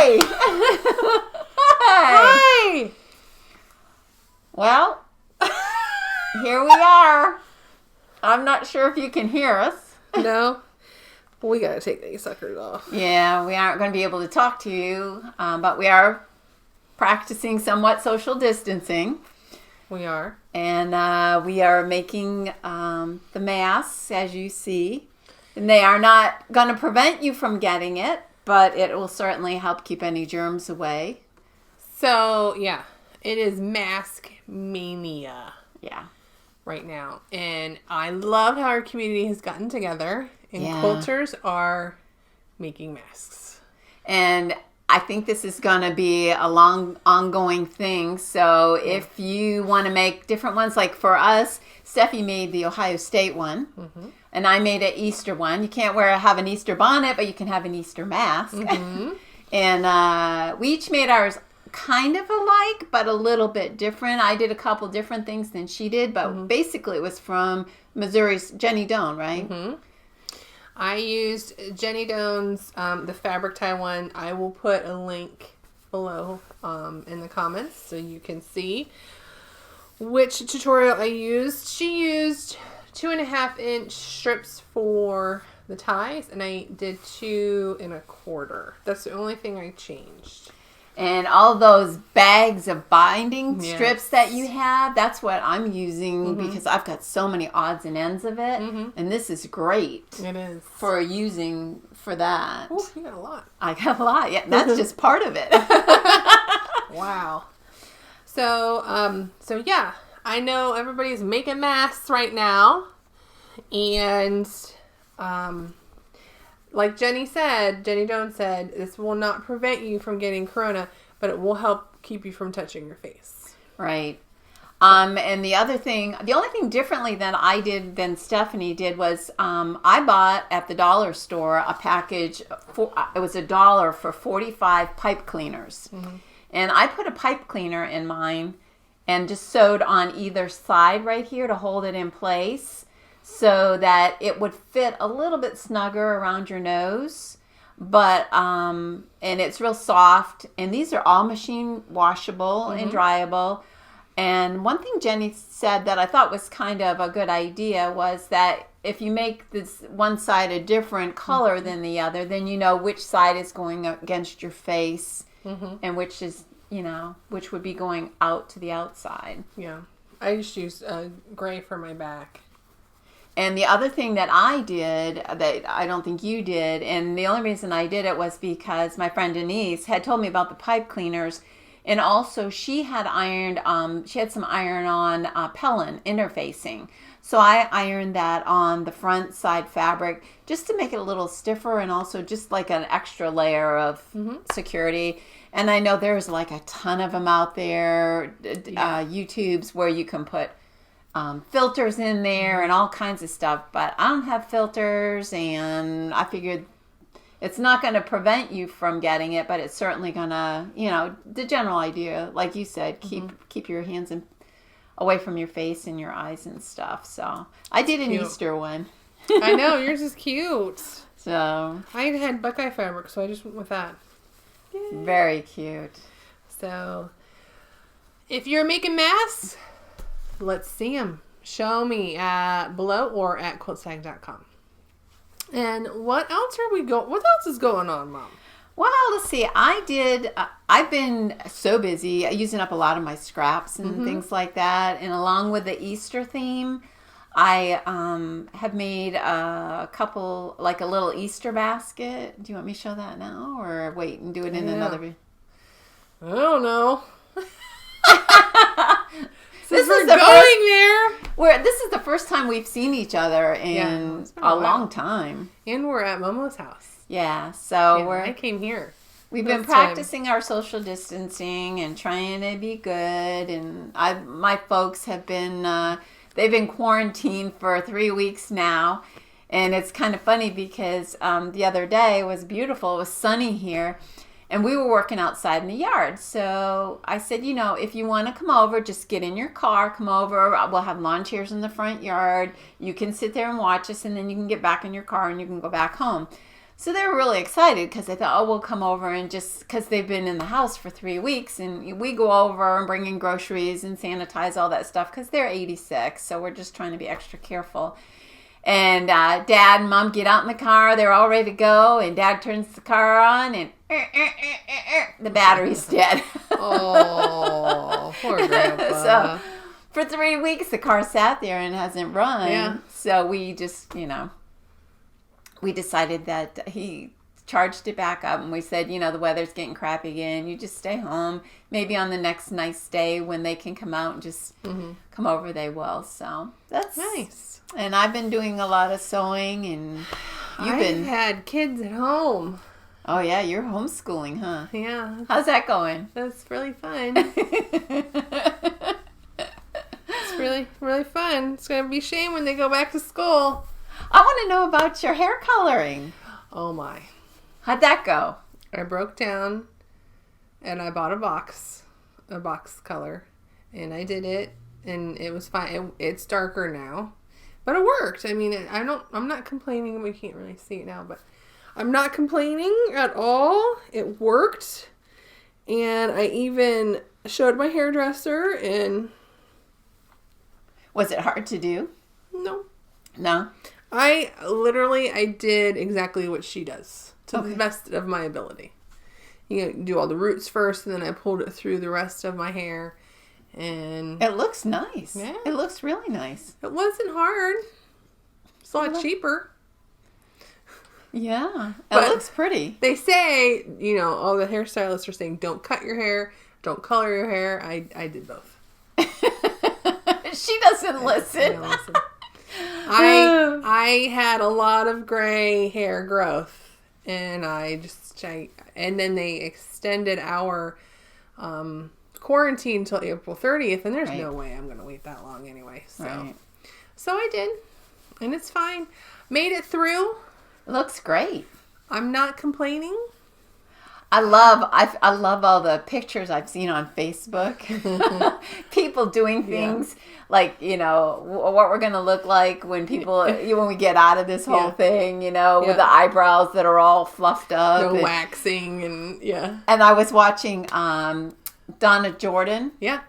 Hi! Hi! Well, here we are. I'm not sure if you can hear us. No? We gotta take these suckers off. Yeah, we aren't going to be able to talk to you, but we are practicing somewhat social distancing. We are. And we are making the masks, as you see. And they are not going to prevent you from getting it, but it will certainly help keep any germs away. So, yeah. It is mask mania. Yeah. Right now. And I love how our community has gotten together. And quilters are making masks. And I think this is going to be a long, ongoing thing. So if you want to make different ones, like for us, Steffi made the Ohio State one. Mm-hmm. And I made an Easter one. You can't have an Easter bonnet, but you can have an Easter mask. Mm-hmm. And we each made ours kind of alike, but a little bit different. I did a couple different things than she did, but basically it was from Missouri's Jenny Doan, right? Mm-hmm. I used Jenny Doan's the fabric tie one. I will put a link below in the comments so you can see which tutorial I used. She used 2.5-inch strips for the ties, and I did 2 1/4. That's the only thing I changed. And all those bags of binding strips that you have, that's what I'm using because I've got so many odds and ends of it. Mm-hmm. And this is great. It is. For using for that. Oh, you got a lot. I got a lot. Yeah, that's just part of it. Wow. So yeah, I know everybody's making masks right now. And like Jenny Doan said, this will not prevent you from getting corona, but it will help keep you from touching your face. Right. And the only thing differently than Stephanie did was I bought at the dollar store a package, it was $1 for 45 pipe cleaners. Mm-hmm. And I put a pipe cleaner in mine and just sewed on either side right here to hold it in place, so that it would fit a little bit snugger around your nose. But, and it's real soft. And these are all machine washable and dryable. And one thing Jenny said that I thought was kind of a good idea was that if you make this one side a different color than the other, then you know which side is going against your face and which is, which would be going out to the outside. Yeah. I just used gray for my back. And the other thing that I did that I don't think you did, and the only reason I did it was because my friend Denise had told me about the pipe cleaners, and also she had some iron-on Pellin interfacing. So I ironed that on the front side fabric just to make it a little stiffer and also just like an extra layer of security. And I know there's like a ton of them out there, YouTubes, where you can put filters in there and all kinds of stuff, but I don't have filters, and I figured it's not going to prevent you from getting it, but it's certainly going to, the general idea, like you said, keep your hands away from your face and your eyes and stuff. So I did an Easter one. I know, yours is cute. So I had Buckeye fabric, so I just went with that. Yay. Very cute. So if you're making masks, let's see them. Show me below or at quiltsag.com. And what else is going on, Mom? Well, let's see. I've been so busy using up a lot of my scraps and things like that. And along with the Easter theme, I have made a couple, like a little Easter basket. Do you want me to show that now or wait and do it in another video? I don't know. This is the first time we've seen each other in a long time. And we're at Momo's house. Yeah, so I came here. We've been practicing our social distancing and trying to be good. And my folks have been, they've been quarantined for 3 weeks now. And it's kind of funny because the other day was beautiful. It was sunny here. And we were working outside in the yard. So I said, if you want to come over, just get in your car, come over. We'll have lawn chairs in the front yard. You can sit there and watch us, and then you can get back in your car and you can go back home. So they were really excited because they thought, oh, we'll come over and just because they've been in the house for 3 weeks, and we go over and bring in groceries and sanitize all that stuff because they're 86. So we're just trying to be extra careful. And Dad and Mom get out in the car. They're all ready to go. And Dad turns the car on and the battery's dead. Oh, poor Grandpa. So for 3 weeks, the car sat there and hasn't run. Yeah. So we just, we decided that he charged it back up. And we said, the weather's getting crappy again. You just stay home. Maybe on the next nice day when they can come out and just come over, they will. So that's nice. And I've been doing a lot of sewing, and I've had kids at home. Oh yeah, you're homeschooling, huh? Yeah. How's that going? That's really fun. It's really, really fun. It's gonna be a shame when they go back to school. I want to know about your hair coloring. Oh my. How'd that go? I broke down and I bought a box color, and I did it, and it was fine. It's darker now. But it worked. I mean, I'm not complaining. We can't really see it now, but I'm not complaining at all. It worked. And I even showed my hairdresser, and Was it hard to do? no. No? I did exactly what she does to Okay. the best of my ability. You do all the roots first, and then I pulled it through the rest of my hair. And It looks nice. Yeah. It looks really nice. it wasn't hard. It's a lot cheaper. Yeah. It But- looks pretty. They say, all the hairstylists are saying, don't cut your hair, don't color your hair. I did both. She doesn't I listen. don't listen. I had a lot of gray hair growth, and and then they extended our quarantine until April 30th, and there's Right. no way I'm going to wait that long anyway. So, Right. so I did, and it's fine. Made it through. It looks great. I'm not complaining. I love all the pictures I've seen on Facebook. People doing things like, what we're going to look like when when we get out of this whole thing, with the eyebrows that are all fluffed up. No waxing and And I was watching Donna Jordan. Yeah.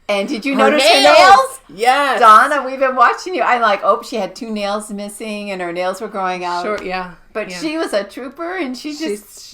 And did you notice her nails? Yes. Donna, we've been watching you. I'm like, she had 2 nails missing and her nails were growing out. Short, yeah. But yeah. she was a trooper, and she's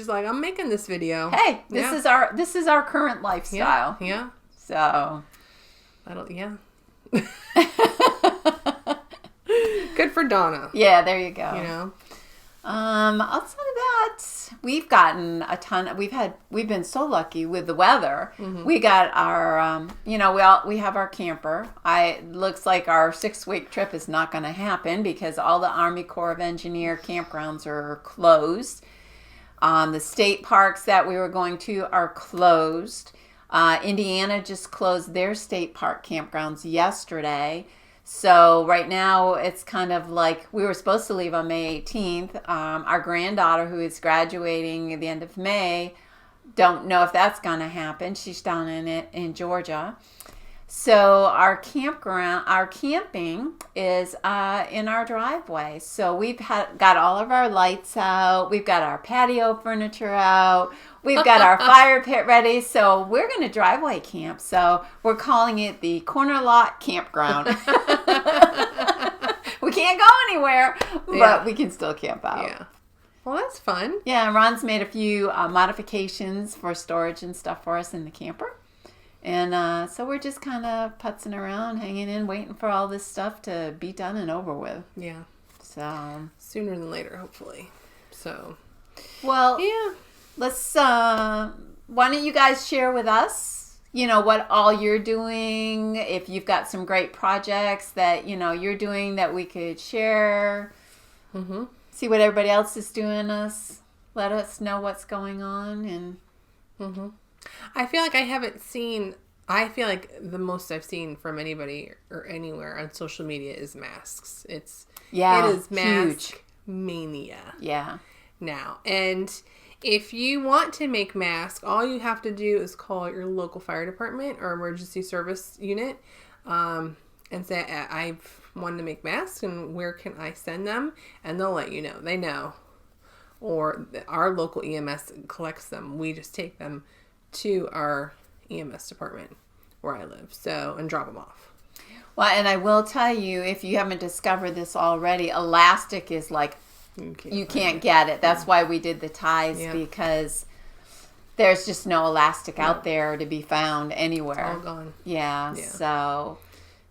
like, I'm making this video. hey, this is our current lifestyle. Yeah. So Yeah. Good for Donna. yeah, there you go. Outside of that, we've gotten a ton. We've been so lucky with the weather. Mm-hmm. We got our, we have our camper. Looks like our 6-week trip is not going to happen because all the Army Corps of Engineer campgrounds are closed. The state parks that we were going to are closed. Indiana just closed their state park campgrounds yesterday. So right now it's kind of like we were supposed to leave on May 18th. Our granddaughter, who is graduating at the end of May, don't know if that's going to happen. She's down in Georgia. So our camping is in our driveway. So we've got all of our lights out. We've got our patio furniture out. We've got our fire pit ready. So we're going to driveway camp. So we're calling it the Corner Lot Campground. We can't go anywhere, but we can still camp out. Yeah. Well, that's fun. Yeah, Ron's made a few modifications for storage and stuff for us in the camper. And so we're just kind of putzing around, hanging in, waiting for all this stuff to be done and over with. Yeah. So sooner than later, hopefully. So, well, yeah. Let's, why don't you guys share with us, what all you're doing, if you've got some great projects that, you're doing that we could share, see what everybody else is doing let us know what's going on. And I feel like the most I've seen from anybody or anywhere on social media is masks. It is mask huge. Mania. Yeah. Now. And if you want to make masks, all you have to do is call your local fire department or emergency service unit and say, I've wanted to make masks and where can I send them? And they'll let you know. They know or our local EMS collects them. We just take them to our EMS department where I live, and drop them off. Well, and I will tell you, if you haven't discovered this already, elastic is like, you can't get it. That's why we did the ties, because there's just no elastic out there to be found anywhere. It's all gone. Yeah, so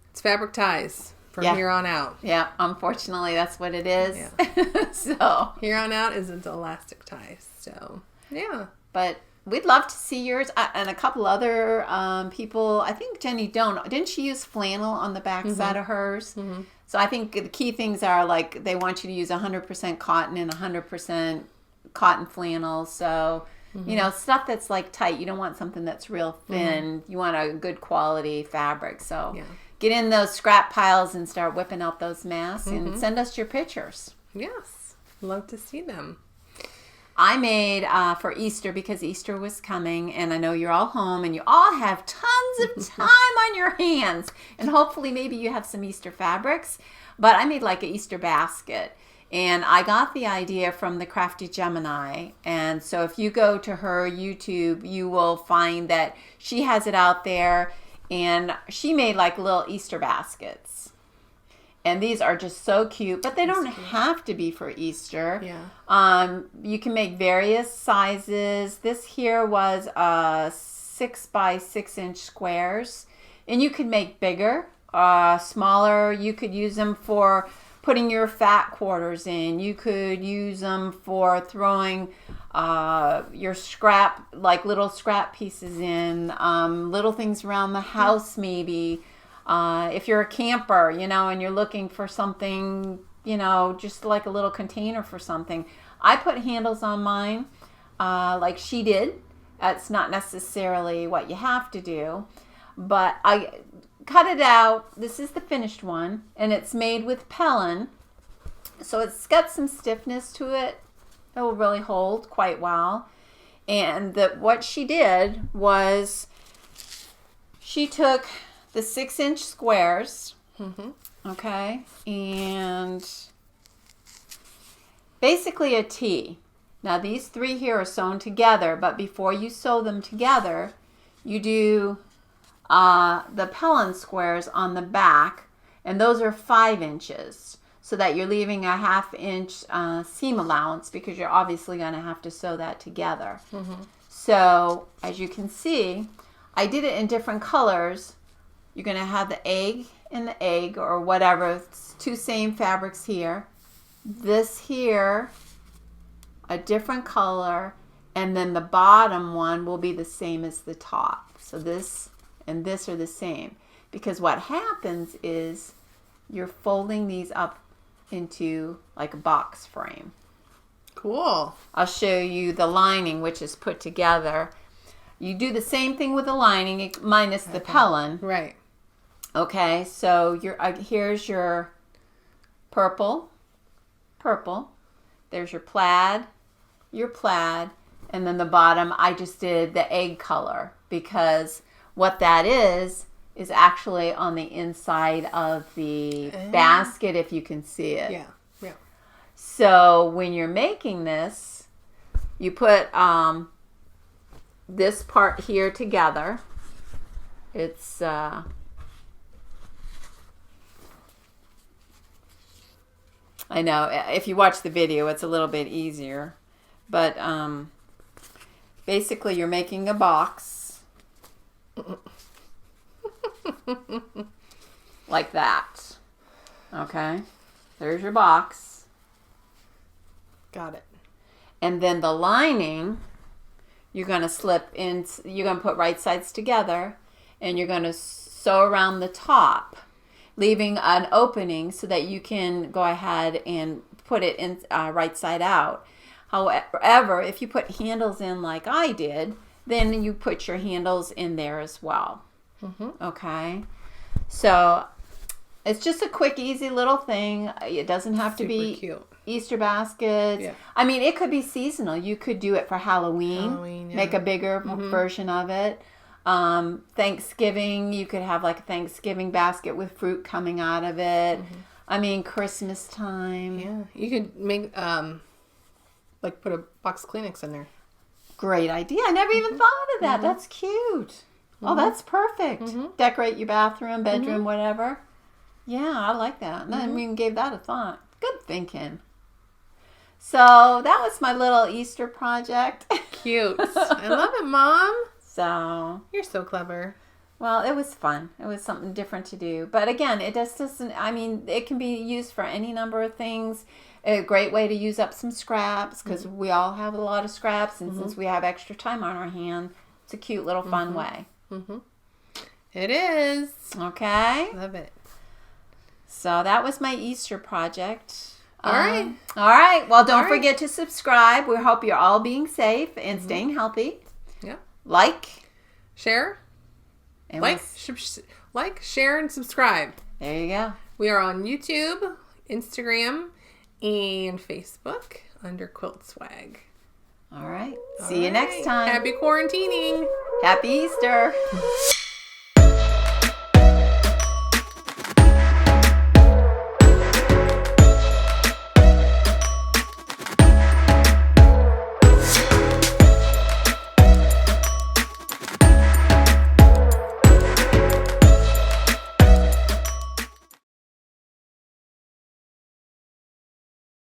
it's fabric ties from here on out. Yeah, unfortunately, that's what it is. Yeah. So here on out is into elastic ties. So yeah, but we'd love to see yours, and a couple other people. I think Jenny didn't she use flannel on the back side of hers? Mm-hmm. So I think the key things are like they want you to use 100% cotton and 100% cotton flannel. So you know, stuff that's like tight. You don't want something that's real thin. You want a good quality fabric. So get in those scrap piles and start whipping out those masks and send us your pictures. Yes, love to see them. I made for Easter, because Easter was coming, and I know you're all home and you all have tons of time on your hands, and hopefully maybe you have some Easter fabrics, but I made like an Easter basket, and I got the idea from the Crafty Gemini. And so if you go to her YouTube, you will find that she has it out there, and she made like little Easter baskets. And these are just so cute, but they don't have to be for Easter. Yeah. You can make various sizes. This here was 6 by 6 inch squares, and you could make bigger, smaller. You could use them for putting your fat quarters in. You could use them for throwing your scrap, like little scrap pieces in, little things around the house maybe. If you're a camper, you know, and you're looking for something, you know, just like a little container for something. I put handles on mine, like she did. That's not necessarily what you have to do, but I cut it out. This is the finished one, and it's made with Pellin, so it's got some stiffness to it. It will really hold quite well. And what she did was she took the 6 inch squares, okay, and basically a T. Now these three here are sewn together, but before you sew them together, you do the Pellin squares on the back, and those are 5 inches, so that you're leaving a 1/2 inch seam allowance, because you're obviously going to have to sew that together. So as you can see, I did it in different colors. You're going to have the egg and the egg, or whatever. It's 2 same fabrics here. This here, a different color, and then the bottom one will be the same as the top. So this and this are the same, because what happens is you're folding these up into like a box frame. Cool. I'll show you the lining, which is put together. You do the same thing with the lining, minus the Pellin. Right. Okay, so here's your purple. There's your plaid, and then the bottom, I just did the egg color, because what that is actually on the inside of the basket, if you can see it. Yeah, yeah. So when you're making this, you put this part here together. It's I know if you watch the video, it's a little bit easier, but basically you're making a box like that. Okay, there's your box. Got it. And then the lining, you're going to slip in, you're going to put right sides together, and you're going to sew around the top, leaving an opening so that you can go ahead and put it in right side out. However, if you put handles in like I did, then you put your handles in there as well. Okay, so it's just a quick, easy little thing. It doesn't have to be cute. Easter baskets. Yeah. I mean, it could be seasonal. You could do it for Halloween, yeah. make a bigger version of it. Thanksgiving, you could have like a Thanksgiving basket with fruit coming out of it. I mean, Christmas time. Yeah, you could make like put a box of Kleenex in there. Great idea. I never even thought of that. That's cute. Oh, that's perfect. Decorate your bathroom, bedroom, whatever. Yeah, I like that. I didn't even gave that a thought. Good thinking. So that was my little Easter project. Cute. I love it, Mom. So You're so clever. well, it was fun. It was something different to do. But again, it just doesn't, I mean, it can be used for any number of things. A great way to use up some scraps because we all have a lot of scraps. And since we have extra time on our hand, it's a cute little fun way. It is. Okay. Love it. So that was my Easter project. All right. All right. Well, don't All right. forget to subscribe. We hope you're all being safe and staying healthy. Yeah. Like. Share. And Like, share, and subscribe. there you go. We are on YouTube, Instagram, and Facebook under Quilt Swag. All right. See you next time. Happy quarantining. Happy Easter.